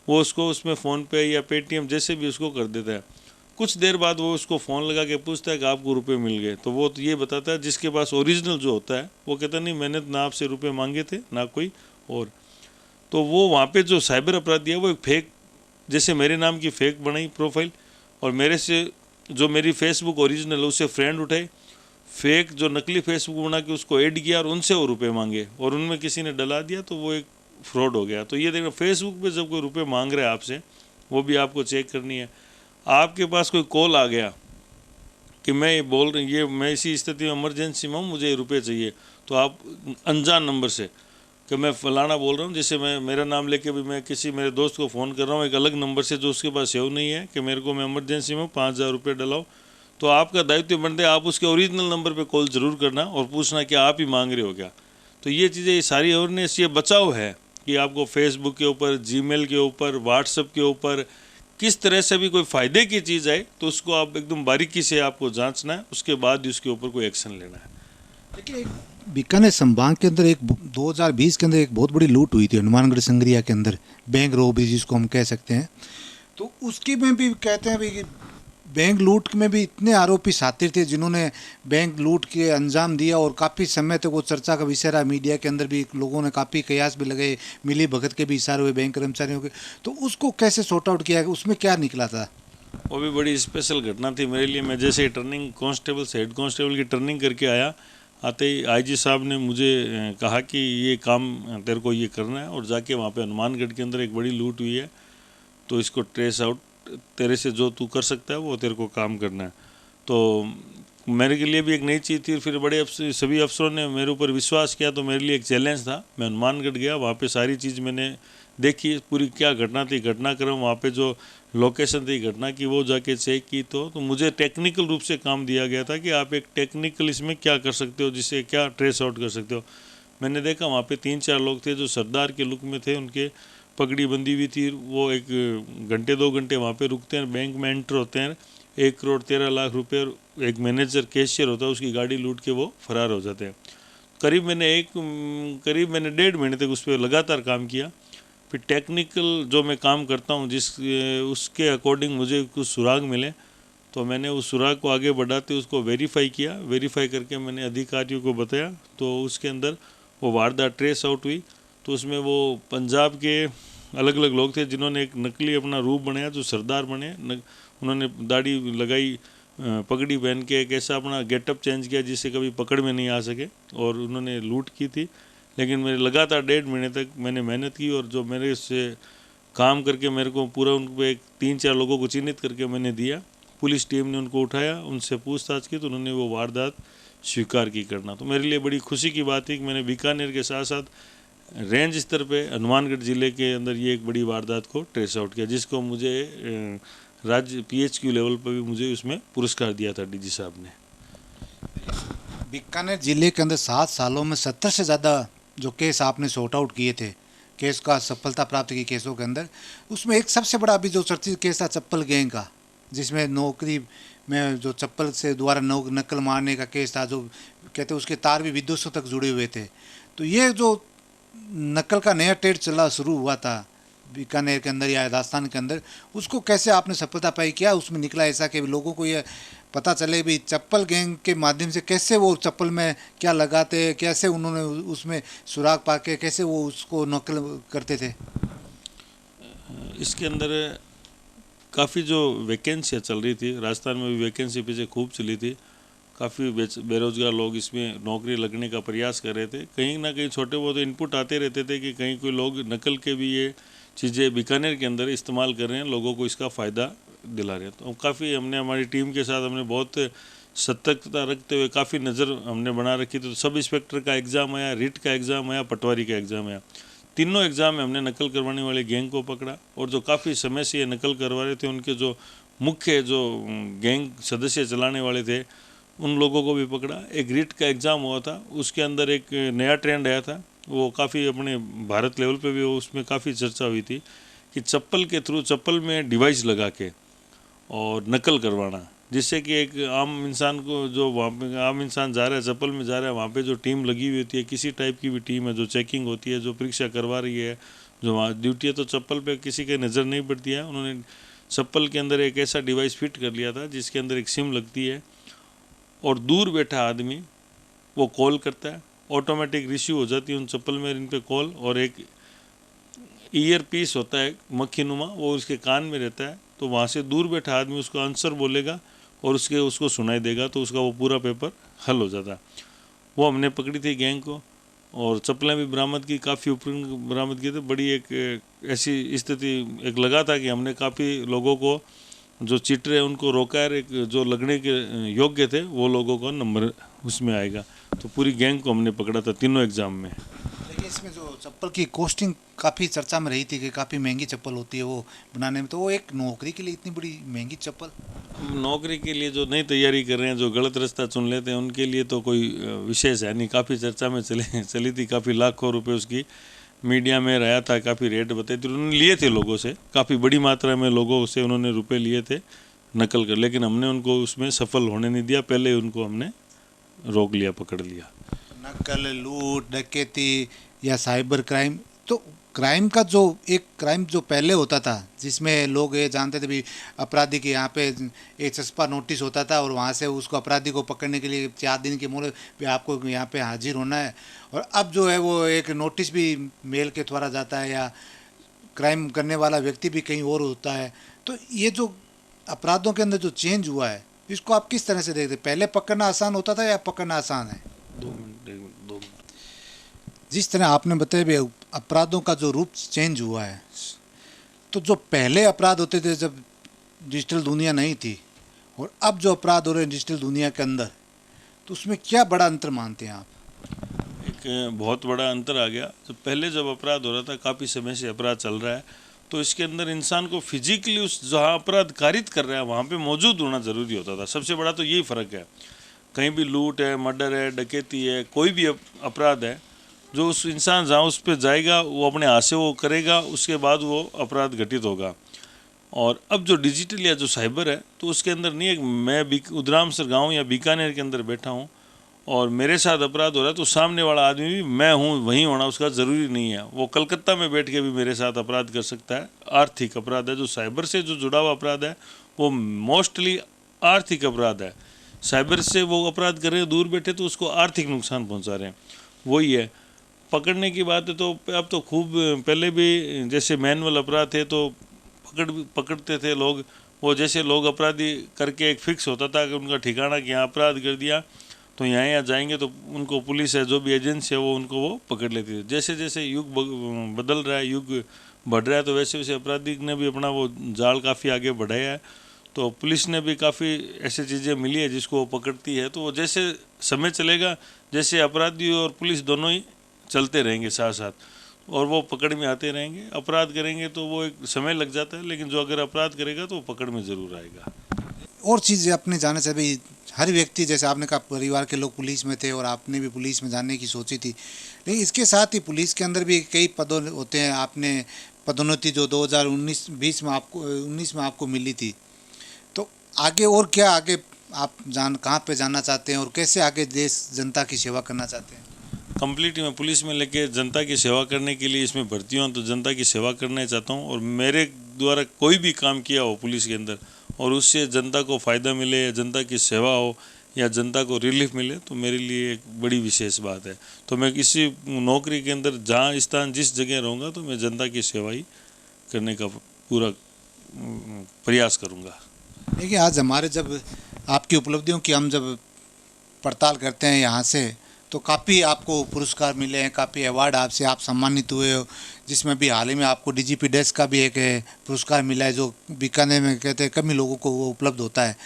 A: वो उसको उसमें फ़ोनपे या पेटीएम जैसे भी उसको कर देता है। कुछ देर बाद वो उसको फ़ोन लगा के पूछता है कि आपको रुपए मिल गए। तो वो तो ये बताता है, जिसके पास ओरिजिनल जो होता है वो कहता नहीं, मैंने ना आपसे रुपए मांगे थे ना कोई और। तो वो वहाँ पे जो साइबर अपराधी है वो एक फेक, जैसे मेरे नाम की फ़ेक बनाई प्रोफाइल और मेरे से जो मेरी फेसबुक ओरिजिनल है उससे फ्रेंड उठाए, फेक जो नकली फेसबुक बना के उसको ऐड किया और उनसे वो रुपये मांगे और उनमें किसी ने डला दिया तो वो एक फ्रॉड हो गया। तो ये देखना, फेसबुक पे जब कोई रुपये मांग रहा है आपसे, वो भी आपको चेक करनी है। आपके पास कोई कॉल आ गया कि मैं ये बोल रही, ये मैं इसी स्थिति में इमरजेंसी में हूँ, मुझे रुपये चाहिए, तो आप अनजान नंबर से कि मैं फलाना बोल रहा हूँ, जैसे मैं मेरा नाम लेके भी मैं किसी मेरे दोस्त को फ़ोन कर रहा हूँ एक अलग नंबर से जो उसके पास सेव नहीं है कि मेरे को मैं इमरजेंसी में 5,000 रुपये डलाओ, तो आपका दायित्व बनता है आप उसके ओरिजिनल नंबर पे कॉल ज़रूर करना और पूछना कि आप ही मांग रहे हो क्या। तो ये चीज़ें, ये सारी अवेयरनेस, ये बचाव है कि आपको फेसबुक के ऊपर, जीमेल के ऊपर, व्हाट्सएप के ऊपर किस तरह से भी कोई फ़ायदे की चीज़ आए तो उसको आप एकदम बारीकी से आपको जांचना है, उसके बाद ही उसके ऊपर कोई एक्शन लेना है।
B: देखिए, बीकानेर संभाग के अंदर एक 2020 के अंदर एक बहुत बड़ी लूट हुई थी हनुमानगढ़ संग्रिया के अंदर, बैंक रॉबरी जिसको हम कह सकते हैं। तो उसकी में भी कहते हैं भाई कि बैंक लूट में भी इतने आरोपी शातिर थे जिन्होंने बैंक लूट के अंजाम दिया और काफ़ी समय तक वो चर्चा का विषय रहा। मीडिया के अंदर भी लोगों ने काफ़ी कयास भी लगाए, मिली भगत के भी इशारे हुए बैंक कर्मचारियों के। तो उसको कैसे सॉर्ट आउट किया, उसमें क्या निकला था?
A: वो भी बड़ी स्पेशल घटना थी मेरे लिए। मैं जैसे टर्निंग कांस्टेबल से हेड कांस्टेबल की टर्निंग करके आया, आते ही आईजी साहब ने मुझे कहा कि ये काम तेरे को ये करना है और जाके वहाँ पे हनुमानगढ़ के अंदर एक बड़ी लूट हुई है तो इसको ट्रेस आउट, तेरे से जो तू कर सकता है वो तेरे को काम करना है। तो मेरे के लिए भी एक नई चीज़ थी। फिर बड़े सभी अफसरों ने मेरे ऊपर विश्वास किया तो मेरे लिए एक चैलेंज था। मैं हनुमानगढ़ गया, वहाँ पे सारी चीज़ मैंने देखी, पूरी क्या घटना थी, घटनाक्रम, वहाँ पे जो लोकेशन थी घटना की, वो जाके चेक की। तो मुझे टेक्निकल रूप से काम दिया गया था कि आप एक टेक्निकल इसमें क्या कर सकते हो, जिससे क्या ट्रेस आउट कर सकते हो। मैंने देखा वहाँ पे 3-4 लोग थे जो सरदार के लुक में थे, उनके पगड़ी बंदी हुई थी। वो 1 घंटे 2 घंटे वहाँ पे रुकते हैं, बैंक में एंटर होते हैं, 1,13,00,000 रुपये, और एक मैनेजर कैशियर होता है उसकी गाड़ी लूट के वो फरार हो जाते हैं। करीब मैंने 1.5 महीने तक उस पर लगातार काम किया। फिर टेक्निकल जो मैं काम करता हूँ उसके अकॉर्डिंग मुझे कुछ सुराग मिले तो मैंने उस सुराग को आगे बढ़ाते उसको वेरीफाई किया। वेरीफाई करके मैंने अधिकारियों को बताया तो उसके अंदर वो वारदात ट्रेस आउट हुई। तो उसमें वो पंजाब के अलग अलग लोग थे जिन्होंने एक नकली अपना रूप बनाया, जो सरदार बने। उन्होंने दाढ़ी लगाई, पगड़ी पहन के एक ऐसा अपना गेटअप चेंज किया जिससे कभी पकड़ में नहीं आ सके, और उन्होंने लूट की थी। लेकिन मेरे लगातार 1.5 महीने तक मैंने मेहनत की और जो मेरे से काम करके मेरे को पूरा उन पर 3-4 लोगों को चिन्हित करके मैंने दिया। पुलिस टीम ने उनको उठाया, उनसे पूछताछ की तो उन्होंने वो वारदात स्वीकार की करना। तो मेरे लिए बड़ी खुशी की बात है कि मैंने बीकानेर के साथ साथ रेंज स्तर पे हनुमानगढ़ ज़िले के अंदर ये एक बड़ी वारदात को ट्रेस आउट किया, जिसको मुझे राज्य PHQ लेवल पर भी मुझे उसमें पुरस्कार दिया था DG साहब ने।
B: बीकानेर जिले के अंदर 7 सालों में 70 से ज़्यादा जो केस आपने सॉर्ट आउट किए थे, केस का सफलता प्राप्त की केसों के अंदर, उसमें एक सबसे बड़ा अभी जो चर्चित केस था चप्पल गैंग का, जिसमें नौकरी में जो चप्पल से द्वारा नकल मारने का केस था, जो कहते उसके तार भी विदेशों तक जुड़े हुए थे। तो ये जो नकल का नया ट्रेड चला शुरू हुआ था बीकानेर के अंदर या राजस्थान के अंदर, उसको कैसे आपने सफलता पाई? क्या उसमें निकला ऐसा कि लोगों को ये पता चले भी चप्पल गैंग के माध्यम से कैसे वो चप्पल में क्या लगाते, कैसे उन्होंने उसमें सुराग पा के कैसे वो उसको नकल करते थे?
A: इसके अंदर काफ़ी जो वैकेंसियाँ चल रही थी, राजस्थान में भी वैकेंसी पीछे खूब चली थी। काफ़ी बेरोज़गार लोग इसमें नौकरी लगने का प्रयास कर रहे थे। कहीं ना कहीं छोटे बहुत इनपुट आते रहते थे कि कहीं कोई लोग नकल के भी ये चीज़ें बीकानेर के अंदर इस्तेमाल कर रहे हैं, लोगों को इसका फ़ायदा दिला रहे हैं। तो काफ़ी हमने हमारी टीम के साथ हमने बहुत सतर्कता रखते हुए काफ़ी नज़र हमने बना रखी। तो सब इंस्पेक्टर का एग्ज़ाम आया, रिट का एग्ज़ाम आया, पटवारी का एग्ज़ाम आया। तीनों एग्ज़ाम में हमने नकल करवाने वाले गैंग को पकड़ा, और जो काफ़ी समय से ये नकल करवा रहे थे उनके जो मुख्य जो गैंग सदस्य चलाने वाले थे उन लोगों को भी पकड़ा। एक रिट का एग्ज़ाम हुआ था, उसके अंदर एक नया ट्रेंड आया था, वो काफ़ी अपने भारत लेवल पे भी उसमें काफ़ी चर्चा हुई थी कि चप्पल के थ्रू, चप्पल में डिवाइस लगा के और नकल करवाना, जिससे कि एक आम इंसान को, जो वहाँ पे आम इंसान जा रहा है, चप्पल में जा रहा है, वहाँ पे जो टीम लगी हुई होती है, किसी टाइप की भी टीम है जो चेकिंग होती है, जो परीक्षा करवा रही है, जो वहाँ ड्यूटी है, तो चप्पल पे किसी के नज़र नहीं पड़ती है। उन्होंने चप्पल के अंदर एक ऐसा डिवाइस फिट कर लिया था जिसके अंदर एक सिम लगती है, और दूर बैठा आदमी वो कॉल करता है, ऑटोमेटिक रिसीव हो जाती है उन चप्पल में इन पे कॉल, और एक ईयर पीस होता है मक्खीनुमा, वो उसके कान में रहता है। तो वहाँ से दूर बैठा आदमी उसको आंसर बोलेगा और उसको सुनाई देगा, तो उसका वो पूरा पेपर हल हो जाता है। वो हमने पकड़ी थी गैंग को, और चप्पलें भी बरामद की, काफ़ी उपकरण बरामद किए थे। बड़ी एक ऐसी स्थिति एक लगा था कि हमने काफ़ी लोगों को जो चीटर है उनको रोका है, एक जो लगने के योग्य थे वो लोगों का नंबर उसमें आएगा। तो पूरी गैंग को हमने पकड़ा था तीनों एग्ज़ाम में।
B: देखिए, इसमें जो चप्पल की कॉस्टिंग काफ़ी चर्चा में रही थी कि काफ़ी महंगी चप्पल होती है वो बनाने में, तो वो एक नौकरी के लिए इतनी बड़ी महंगी चप्पल।
A: नौकरी के लिए जो नई तैयारी कर रहे हैं, जो गलत रास्ता चुन लेते हैं, उनके लिए तो कोई विशेष है नहीं। काफ़ी चर्चा में चली थी, काफ़ी लाखों रुपए उसकी मीडिया में रहा था, काफ़ी रेट बताई थी, उन्होंने लिए थे लोगों से, काफ़ी बड़ी मात्रा में लोगों से उन्होंने रुपए लिए थे नकल कर, लेकिन हमने उनको उसमें सफल होने नहीं दिया, पहले उनको हमने रोक लिया, पकड़ लिया।
B: नकल, लूट, डकैती या साइबर क्राइम, तो क्राइम का जो एक क्राइम जो पहले होता था जिसमें लोग ये जानते थे भी अपराधी के यहाँ पे एक चस्पा नोटिस होता था और वहाँ से उसको अपराधी को पकड़ने के लिए 4 दिन के मूल्य पे आपको यहाँ पे हाजिर होना है, और अब जो है वो एक नोटिस भी मेल के द्वारा जाता है या क्राइम करने वाला व्यक्ति भी कहीं और होता है। तो ये जो अपराधों के अंदर जो चेंज हुआ है, इसको आप किस तरह से देखते हैं? पहले पकड़ना आसान होता था या पकड़ना आसान है?
A: 2 मिनट, 2 मिनट।
B: जिस तरह आपने बताया भी अपराधों का जो रूप चेंज हुआ है, तो जो पहले अपराध होते थे जब डिजिटल दुनिया नहीं थी और अब जो अपराध हो रहे हैं डिजिटल दुनिया के अंदर, तो उसमें क्या बड़ा अंतर मानते हैं आप?
A: एक बहुत बड़ा अंतर आ गया। तो पहले जब अपराध हो रहा था, काफ़ी समय से अपराध चल रहा है, तो इसके अंदर इंसान को फिजिकली उस जहाँ अपराध कारित कर रहा है वहाँ पे मौजूद होना ज़रूरी होता था। सबसे बड़ा तो यही फ़र्क है। कहीं भी लूट है, मर्डर है, डकैती है, कोई भी अपराध है, जो उस इंसान जहाँ उस पर जाएगा वो अपने हाथ से वो करेगा, उसके बाद वो अपराध घटित होगा। और अब जो डिजिटल या जो साइबर है, तो उसके अंदर नहीं है मैं उधरामसर गाँव या बीकानेर के अंदर बैठा हूँ और मेरे साथ अपराध हो रहा है, तो सामने वाला आदमी भी मैं हूँ वहीं होना उसका ज़रूरी नहीं है। वो कलकत्ता में बैठ के भी मेरे साथ अपराध कर सकता है। आर्थिक अपराध है, जो साइबर से जो जुड़ा हुआ अपराध है वो मोस्टली आर्थिक अपराध है। साइबर से वो अपराध कर रहे हैं दूर बैठे, तो उसको आर्थिक नुकसान पहुँचा रहे हैं, वही है। पकड़ने की बात है तो अब तो खूब, पहले भी जैसे मैनुअल अपराध थे तो पकड़ते थे लोग। वो जैसे लोग अपराधी करके एक फिक्स होता था कि उनका ठिकाना कि यहाँ अपराध कर दिया तो यहाँ जाएंगे, तो उनको पुलिस है, जो भी एजेंसी है, वो उनको वो पकड़ लेती है। जैसे जैसे युग बदल रहा है, युग बढ़ रहा है, तो वैसे वैसे अपराधी ने भी अपना वो जाल काफ़ी आगे बढ़ाया है। तो पुलिस ने भी काफ़ी ऐसी चीज़ें मिली है जिसको वो पकड़ती है। तो वो जैसे समय चलेगा, जैसे अपराधी और पुलिस दोनों ही चलते रहेंगे साथ साथ, और वो पकड़ में आते रहेंगे। अपराध करेंगे तो वो एक समय लग जाता है, लेकिन जो अगर अपराध करेगा तो वो पकड़ में ज़रूर आएगा।
B: और चीज़ अपने जाने से भी हर व्यक्ति, जैसे आपने कहा परिवार के लोग पुलिस में थे और आपने भी पुलिस में जाने की सोची थी, लेकिन इसके साथ ही पुलिस के अंदर भी कई पद होते हैं। आपने पदोन्नति जो 2019-20 में आपको 19 में आपको मिली थी, तो आगे और क्या आगे आप कहाँ पे जाना चाहते हैं और कैसे आगे देश जनता की सेवा करना चाहते हैं?
A: कंप्लीट मैं पुलिस में लेके जनता की सेवा करने के लिए इसमें भर्ती हूँ, तो जनता की सेवा करना चाहता हूँ। और मेरे द्वारा कोई भी काम किया हो पुलिस के अंदर और उससे जनता को फ़ायदा मिले या जनता की सेवा हो या जनता को रिलीफ मिले, तो मेरे लिए एक बड़ी विशेष बात है। तो मैं किसी नौकरी के अंदर जहाँ स्थान जिस जगह रहूँगा, तो मैं जनता की सेवा ही करने का पूरा प्रयास करूँगा।
B: देखिए, आज हमारे जब आपकी उपलब्धियों की हम जब पड़ताल करते हैं यहाँ से, तो काफ़ी आपको पुरस्कार मिले हैं, काफ़ी अवार्ड आपसे आप सम्मानित हुए हो, जिसमें भी हाल ही में आपको डीजीपी डेस्क का भी एक पुरस्कार मिला है, जो बीकानेर में कहते हैं कम ही लोगों को वो उपलब्ध होता है।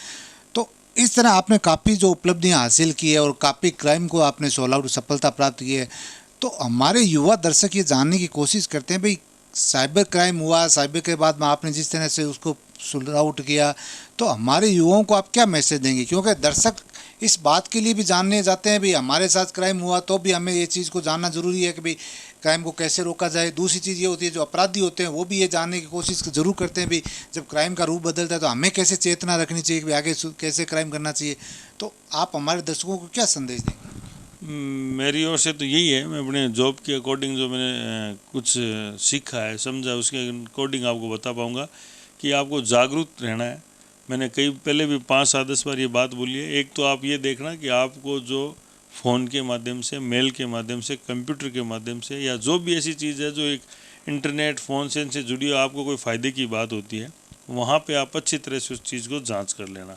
B: तो इस तरह आपने काफ़ी जो उपलब्धियाँ हासिल की है और काफ़ी क्राइम को आपने सॉल्व आउट सफलता प्राप्त की है। तो हमारे युवा दर्शक ये जानने की कोशिश करते हैं भाई, साइबर क्राइम हुआ, साइबर के बाद में आपने जिस तरह से उसको सॉल्व आउट किया, तो हमारे युवाओं को आप क्या मैसेज देंगे? क्योंकि दर्शक इस बात के लिए भी जानने जाते हैं भी हमारे साथ क्राइम हुआ तो भी हमें ये चीज़ को जानना ज़रूरी है कि भाई क्राइम को कैसे रोका जाए। दूसरी चीज़ ये होती है, जो अपराधी होते हैं वो भी ये जानने की कोशिश ज़रूर करते हैं भी जब क्राइम का रूप बदलता है तो हमें कैसे चेतना रखनी चाहिए कि आगे कैसे क्राइम करना चाहिए। तो आप हमारे दर्शकों को क्या संदेश देंगे?
A: मेरी ओर से तो यही है, मैं अपने जॉब के अकॉर्डिंग जो मैंने कुछ सीखा है, समझा, उसके अकॉर्डिंग आपको बता पाऊँगा कि आपको जागरूक रहना है। मैंने कई पहले भी 5-10 बार ये बात बोली है। एक तो आप ये देखना कि आपको जो फ़ोन के माध्यम से, मेल के माध्यम से, कंप्यूटर के माध्यम से, या जो भी ऐसी चीज़ है जो एक इंटरनेट फ़ोन से जुड़ी हो, आपको कोई फ़ायदे की बात होती है, वहाँ पे आप अच्छी तरह से उस चीज़ को जांच कर लेना।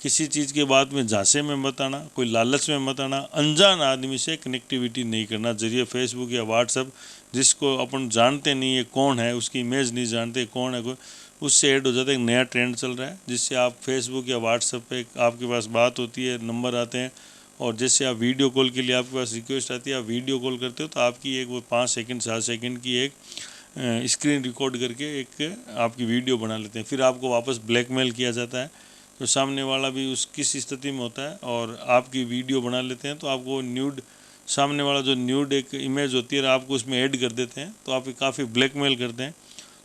A: किसी चीज़ के बाद में झांसे में मत आना, कोई लालच में मत आना, अनजान आदमी से कनेक्टिविटी नहीं करना। जरिए फेसबुक या व्हाट्सएप, जिसको अपन जानते नहीं है कौन है, उसकी इमेज नहीं जानते कौन है, कोई उससे ऐड हो जाता है। एक नया ट्रेंड चल रहा है जिससे आप फेसबुक या व्हाट्सएप पे आपके पास बात होती है, नंबर आते हैं, और जैसे आप वीडियो कॉल के लिए आपके पास रिक्वेस्ट आती है, आप वीडियो कॉल करते हो तो आपकी एक वो 5 सेकंड 7 सेकंड की एक स्क्रीन रिकॉर्ड करके एक आपकी वीडियो बना लेते हैं। फिर आपको वापस ब्लैकमेल किया जाता है, तो सामने वाला भी उस किस स्थिति में होता है और आपकी वीडियो बना लेते हैं, तो आपको न्यूड, सामने वाला जो न्यूड एक इमेज होती है आपको उसमें ऐड कर देते हैं, तो आप काफ़ी ब्लैकमेल करते हैं।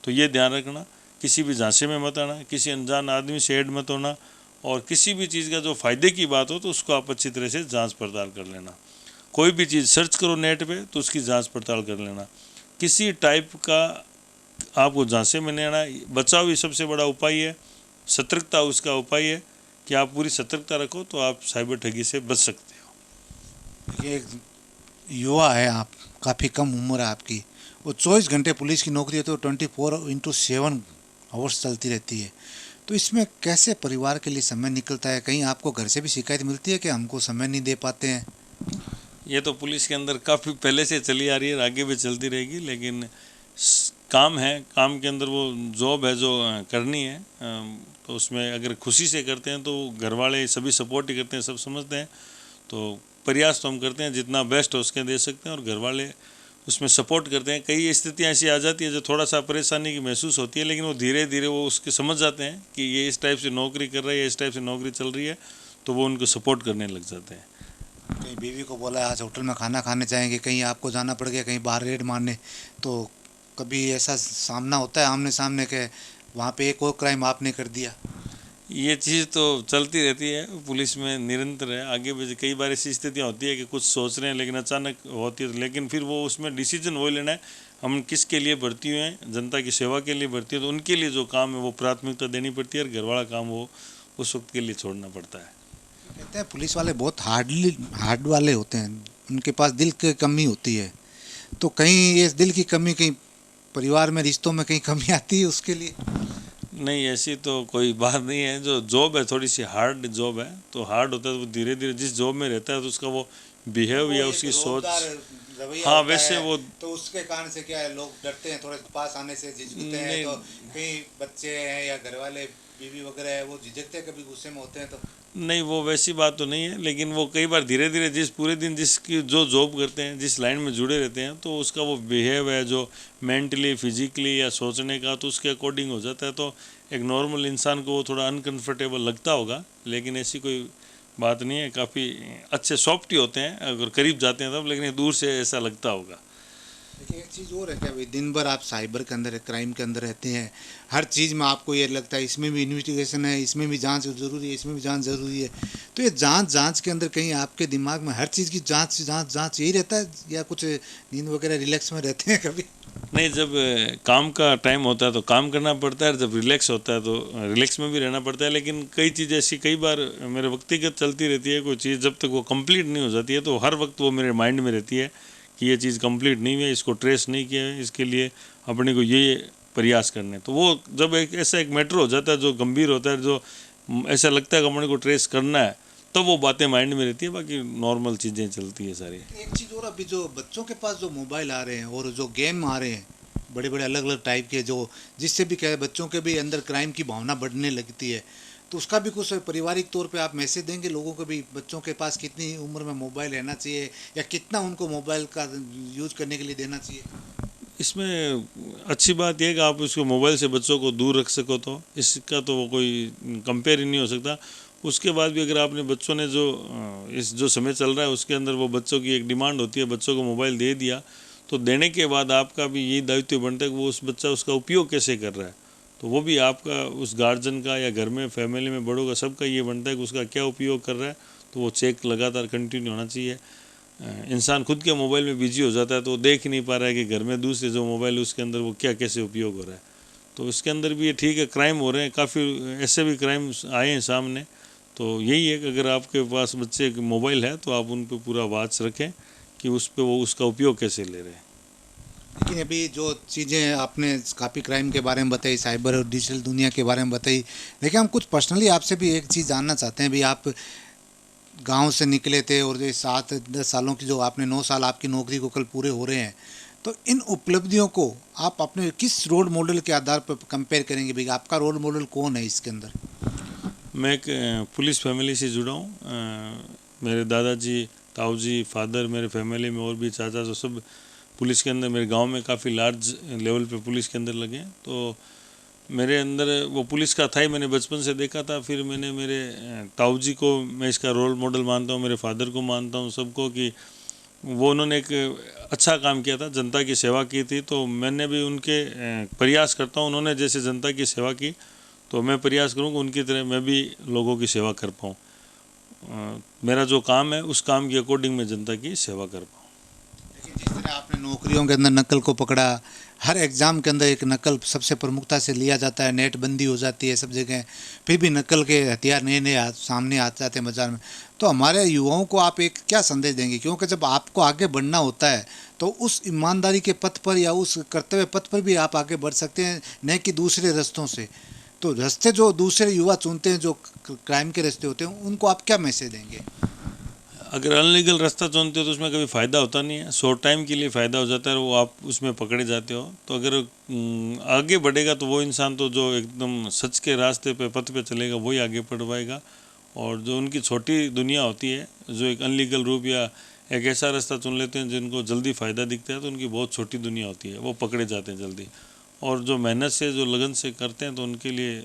A: तो ये ध्यान रखना, किसी भी झांसे में मत आना, किसी अनजान आदमी से ऐड मत होना, और किसी भी चीज़ का जो फ़ायदे की बात हो तो उसको आप अच्छी तरह से जांच पड़ताल कर लेना। कोई भी चीज़ सर्च करो नेट पे तो उसकी जांच पड़ताल कर लेना। किसी टाइप का आपको झांसे में नहीं आना। बचाव ही सबसे बड़ा उपाय है, सतर्कता उसका उपाय है कि आप पूरी सतर्कता रखो तो आप साइबर ठगी से बच सकते हो।
B: ये एक युवा है आप, काफ़ी कम उम्र है आपकी, वो 24 घंटे पुलिस की नौकरी है तो 24/7 आवर्स चलती रहती है। तो इसमें कैसे परिवार के लिए समय निकलता है? कहीं आपको घर से भी शिकायत मिलती है कि हमको समय नहीं दे पाते हैं?
A: ये तो पुलिस के अंदर काफ़ी पहले से चली आ रही है, आगे भी चलती रहेगी, लेकिन काम है, काम के अंदर वो जॉब है जो करनी है, तो उसमें अगर खुशी से करते हैं तो घर वाले सभी सपोर्ट ही करते हैं, सब समझते हैं। तो प्रयास तो हम करते हैं जितना बेस्ट हो उसके दे सकते हैं, और घर वाले उसमें सपोर्ट करते हैं। कई स्थितियाँ ऐसी आ जाती है जो थोड़ा सा परेशानी की महसूस होती है, लेकिन वो धीरे धीरे वो उसके समझ जाते हैं कि ये इस टाइप से नौकरी कर रहा है या इस टाइप से नौकरी चल रही है, तो वो उनको सपोर्ट करने लग जाते हैं।
B: कहीं बीवी को बोला आज होटल में खाना खाने जाएंगे, कहीं आपको जाना पड़ गया कहीं बाहर रेड मारने, तो कभी ऐसा सामना होता है आमने सामने के वहाँ पे एक और क्राइम आपने कर दिया?
A: ये चीज़ तो चलती रहती है पुलिस में, निरंतर है, आगे भी कई बार ऐसी स्थितियाँ होती है कि कुछ सोच रहे हैं लेकिन अचानक होती है, लेकिन फिर वो उसमें डिसीजन वो लेना है हम किसके लिए भर्ती हुए हैं, जनता की सेवा के लिए भर्ती है, तो उनके लिए जो काम है वो प्राथमिकता देनी पड़ती है, और घर वाला काम वो उस वक्त के लिए छोड़ना पड़ता है।
B: कहते हैं पुलिस वाले बहुत हार्ड वाले होते हैं, उनके पास दिल की कमी होती है, तो कहीं ये दिल की कमी कहीं परिवार में रिश्तों में कहीं कमी आती है उसके लिए?
A: नहीं, ऐसी तो कोई बात नहीं है। जो जॉब है थोड़ी सी हार्ड जॉब है, तो हार्ड होता है तो वो धीरे धीरे जिस जॉब में रहता है तो उसका वो बिहेव या उसकी सोच, हाँ वैसे वो,
B: तो उसके कारण से क्या है, लोग डरते हैं थोड़े पास आने से, झिझकते हैं, तो कहीं बच्चे हैं या घर वाले बीवी वगैरह है वो झिझकते हैं, कभी गुस्से में होते हैं तो?
A: नहीं वो वैसी बात तो नहीं है, लेकिन वो कई बार धीरे धीरे जिस पूरे दिन जिसकी जो जॉब करते हैं, जिस लाइन में जुड़े रहते हैं, तो उसका वो बिहेव है जो मेंटली फिजिकली या सोचने का, तो उसके अकॉर्डिंग हो जाता है। तो एक नॉर्मल इंसान को वो थोड़ा अनकंफर्टेबल लगता होगा, लेकिन ऐसी कोई बात नहीं है। काफ़ी अच्छे सॉफ्ट ही होते हैं अगर करीब जाते हैं तब, लेकिन दूर से ऐसा लगता होगा।
B: देखिए एक चीज़ और है क्या भाई, दिन भर आप साइबर के अंदर क्राइम के अंदर रहते हैं, हर चीज़ में आपको ये लगता है इसमें भी इन्वेस्टिगेशन है, इसमें भी जांच ज़रूरी है, इसमें भी जांच ज़रूरी है, तो ये जांच के अंदर कहीं आपके दिमाग में हर चीज़ की जांच यही रहता है, या कुछ नींद वगैरह रिलैक्स में रहते हैं कभी?
A: नहीं, जब काम का टाइम होता है तो काम करना पड़ता है, जब रिलैक्स होता है तो रिलैक्स में भी रहना पड़ता है, लेकिन कई चीज़ ऐसी कई बार मेरे व्यक्तिगत चलती रहती है। कोई चीज़ जब तक वो कंप्लीट नहीं हो जाती है तो हर वक्त वो मेरे माइंड में रहती है कि ये चीज़ कंप्लीट नहीं हुई है, इसको ट्रेस नहीं किया है, इसके लिए अपने को ये प्रयास करने। तो वो जब एक ऐसा एक मैटर हो जाता है जो गंभीर होता है, जो ऐसा लगता है कि अपने को ट्रेस करना है, तो वो बातें माइंड में रहती है, बाकी नॉर्मल चीज़ें चलती है सारी।
B: एक चीज़ और, अभी जो बच्चों के पास जो मोबाइल आ रहे हैं और जो गेम आ रहे हैं बड़े बड़े अलग अलग टाइप के, जो जिससे भी क्या है बच्चों के भी अंदर क्राइम की भावना बढ़ने लगती है, तो उसका भी कुछ पारिवारिक तौर पे आप मैसेज देंगे लोगों को भी, बच्चों के पास कितनी उम्र में मोबाइल रहना चाहिए या कितना उनको मोबाइल का यूज करने के लिए देना चाहिए?
A: इसमें अच्छी बात यह है कि आप उसको मोबाइल से बच्चों को दूर रख सको, तो इसका तो वो कोई कंपेयर ही नहीं हो सकता। उसके बाद भी अगर आपने बच्चों ने जो इस जो समय चल रहा है उसके अंदर वो बच्चों की एक डिमांड होती है, बच्चों को मोबाइल दे दिया, तो देने के बाद आपका भी यही दायित्व बनता है कि वो उस बच्चा उसका उपयोग कैसे कर रहा है। तो वो भी आपका, उस गार्जियन का या घर में फैमिली में बड़ों का, सबका ये बनता है कि उसका क्या उपयोग कर रहा है, तो वो चेक लगातार कंटिन्यू होना चाहिए। इंसान खुद के मोबाइल में बिजी हो जाता है तो वो देख ही नहीं पा रहा है कि घर में दूसरे जो मोबाइल है उसके अंदर वो क्या कैसे उपयोग हो रहा है। तो उसके अंदर भी ये ठीक है, क्राइम हो रहे हैं, काफ़ी ऐसे भी क्राइम आए हैं सामने। तो यही है कि अगर आपके पास बच्चे मोबाइल है तो आप उन पर पूरा वॉच रखें कि उस पर वो उसका उपयोग कैसे ले रहे हैं।
B: लेकिन अभी जो चीज़ें आपने काफ़ी क्राइम के बारे में बताई, साइबर और डिजिटल दुनिया के बारे में बताई, लेकिन हम कुछ पर्सनली आपसे भी एक चीज़ जानना चाहते हैं। भी आप गांव से निकले थे और ये 7-10 सालों की जो आपने 9 साल आपकी नौकरी को कल पूरे हो रहे हैं, तो इन उपलब्धियों को आप अपने किस रोल मॉडल के आधार पर कंपेयर करेंगे? भाई आपका रोल मॉडल कौन है इसके अंदर?
A: मैं एक पुलिस फैमिली से जुड़ा हूँ। मेरे दादाजी, ताऊजी, फादर, मेरे फैमिली में और भी चाचा जो सब पुलिस के अंदर, मेरे गांव में काफ़ी लार्ज लेवल पे पुलिस के अंदर लगे हैं। तो मेरे अंदर वो पुलिस का था ही, मैंने बचपन से देखा था। फिर मैंने मेरे ताऊजी को मैं इसका रोल मॉडल मानता हूँ, मेरे फादर को मानता हूँ, सबको, कि वो उन्होंने एक अच्छा काम किया था, जनता की सेवा की थी। तो मैंने भी उनके प्रयास करता हूँ, उन्होंने जैसे जनता की सेवा की तो मैं प्रयास करूँगा उनकी तरह मैं भी लोगों की सेवा कर पाऊँ। मेरा जो काम है उस काम के अकॉर्डिंग मैं जनता की सेवा कर पाऊँ।
B: देखिए, जिस तरह आपने नौकरियों के अंदर नकल को पकड़ा, हर एग्ज़ाम के अंदर एक नकल सबसे प्रमुखता से लिया जाता है, नेट बंदी हो जाती है सब जगह, फिर भी नकल के हथियार नए नए सामने आ जाते हैं बाजार में। तो हमारे युवाओं को आप एक क्या संदेश देंगे, क्योंकि जब आपको आगे बढ़ना होता है तो उस ईमानदारी के पथ पर या उस कर्तव्य पथ पर भी आप आगे बढ़ सकते हैं, न कि दूसरे रास्तों से। तो रास्ते जो दूसरे युवा चुनते हैं, जो क्राइम के रास्ते होते हैं, उनको आप क्या मैसेज देंगे?
A: अगर अनलीगल रास्ता चुनते हो तो उसमें कभी फ़ायदा होता नहीं है, शॉर्ट टाइम के लिए फ़ायदा हो जाता है, वो आप उसमें पकड़े जाते हो। तो अगर आगे बढ़ेगा तो वो इंसान तो जो एकदम सच के रास्ते पे पथ पे चलेगा वही आगे बढ़ पाएगा। और जो उनकी छोटी दुनिया होती है, जो एक अनलीगल रूप या एक ऐसा रास्ता चुन लेते हैं जिनको जल्दी फ़ायदा दिखता है, तो उनकी बहुत छोटी दुनिया होती है, वो पकड़े जाते हैं जल्दी। और जो मेहनत से, जो लगन से करते हैं तो उनके लिए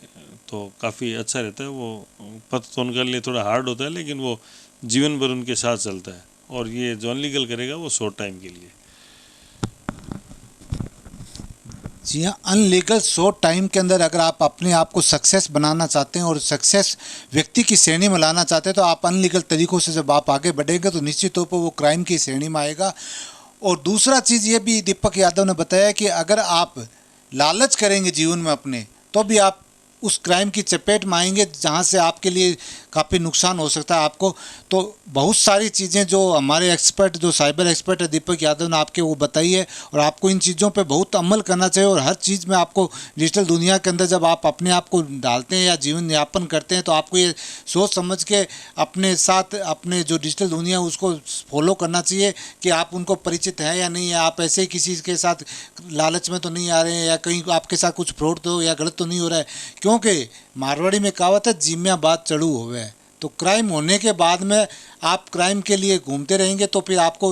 A: तो काफ़ी अच्छा रहता है। वो पथ तो उनके लिए थोड़ा हार्ड होता है, लेकिन वो जीवन भर उनके साथ चलता है। और ये जो अनलीगल करेगा वो शॉर्ट टाइम के लिए।
B: जी हाँ, अनलीगल शॉर्ट टाइम के अंदर अगर आप अपने आप को सक्सेस बनाना चाहते हैं और सक्सेस व्यक्ति की श्रेणी में लाना चाहते हैं, तो आप अनलीगल तरीक़ों से जब आप आगे बढ़ेंगे तो निश्चित तौर पर वो क्राइम की श्रेणी में आएगा। और दूसरा चीज़ ये भी दीपक यादव ने बताया कि अगर आप लालच करेंगे जीवन में अपने, तो भी आप उस क्राइम की चपेट में आएंगे, जहाँ से आपके लिए काफ़ी नुकसान हो सकता है आपको। तो बहुत सारी चीज़ें जो हमारे एक्सपर्ट, जो साइबर एक्सपर्ट है दीपक यादव ने आपके वो बताई है, और आपको इन चीज़ों पे बहुत अमल करना चाहिए। और हर चीज़ में आपको डिजिटल दुनिया के अंदर जब आप अपने आप को डालते हैं या जीवन यापन करते हैं, तो आपको ये सोच समझ के अपने साथ अपने जो डिजिटल दुनिया है उसको फॉलो करना चाहिए कि आप उनको परिचित हैं या नहीं है, आप ऐसे ही किसी के साथ लालच में तो नहीं आ रहे हैं, या कहीं आपके साथ कुछ फ्रॉड तो या गलत तो नहीं हो रहा है। क्योंकि मारवाड़ी में कहावत है, जिम्या बात चढ़ू होवे। तो क्राइम होने के बाद में आप क्राइम के लिए घूमते रहेंगे तो फिर आपको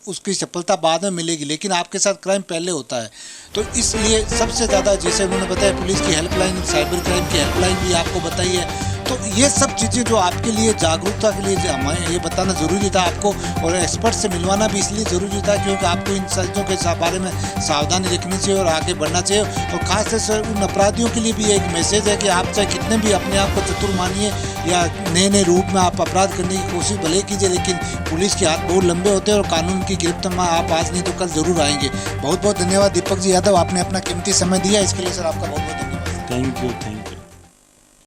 B: उसकी सफलता बाद में मिलेगी, लेकिन आपके साथ क्राइम पहले होता है। तो इसलिए सबसे ज़्यादा, जैसे उन्होंने बताया, पुलिस की हेल्पलाइन, साइबर क्राइम की हेल्पलाइन भी आपको बताई है। तो ये सब चीज़ें जो आपके लिए जागरूकता के लिए हमें ये बताना ज़रूरी था आपको, और एक्सपर्ट से मिलवाना भी इसलिए ज़रूरी था क्योंकि आपको इन चीज़ों के बारे में सावधानी रखनी चाहिए और आगे बढ़ना चाहिए। और ख़ास से उन अपराधियों के लिए भी एक मैसेज है कि आप चाहे कितने भी अपने आप को चतुर मानिए या नए नए रूप में आप अपराध करने की कोशिश भले कीजिए, लेकिन पुलिस के हाथ बहुत लंबे होते हैं और कानून की गिरफ्त में आप आज नहीं तो कल ज़रूर आएंगे। बहुत बहुत धन्यवाद दीपक जी यादव, आपने अपना कीमती समय दिया, इसके लिए सर आपका बहुत बहुत धन्यवाद।
A: Thank you.